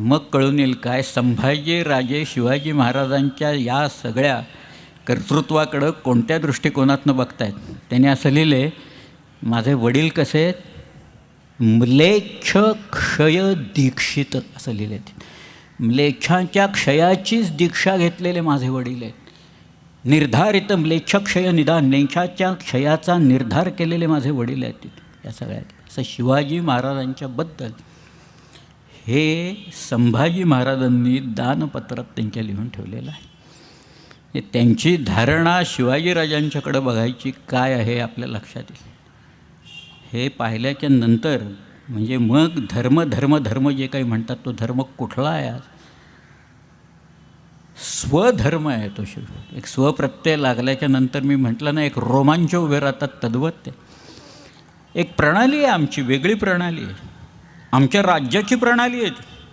मग कळून येईल काय संभाजीराजे शिवाजी महाराजांच्या या सगळ्या कर्तृत्वाकडं कोणत्या दृष्टिकोनातनं बघतायत. त्याने असं लिहिलं आहे, माझे वडील कसे आहेत, म्लेच्छ क्षय दीक्षित असं लिहिलं आहे. म्लेच्छांच्या क्षयाचीच दीक्षा घेतलेले माझे वडील आहेत. निर्धारित म्लेच्छ क्षय निदान, म्लेच्छाच्या क्षयाचा निर्धार केलेले माझे वडील आहेत या सगळ्यात. असं शिवाजी महाराजांच्याबद्दल हे संभाजी महाराजांनी दानपत्रात त्यांच्या लिहून ठेवलेलं आहे. त्यांची धारणा शिवाजीराजांच्याकडं बघायची काय आहे आपल्या लक्षात येईल. हे पाहिल्याच्या नंतर म्हणजे मग धर्म जे काही म्हणतात तो धर्म कुठला आहे. आज स्वधर्म आहे तो. एक स्वप्रत्यय लागल्याच्या नंतर मी म्हटलं ना, एक रोमांच उभे राहतात तद्वत ते. एक प्रणाली आहे आमची, वेगळी प्रणाली आहे, आमच्या राज्याची प्रणाली आहे.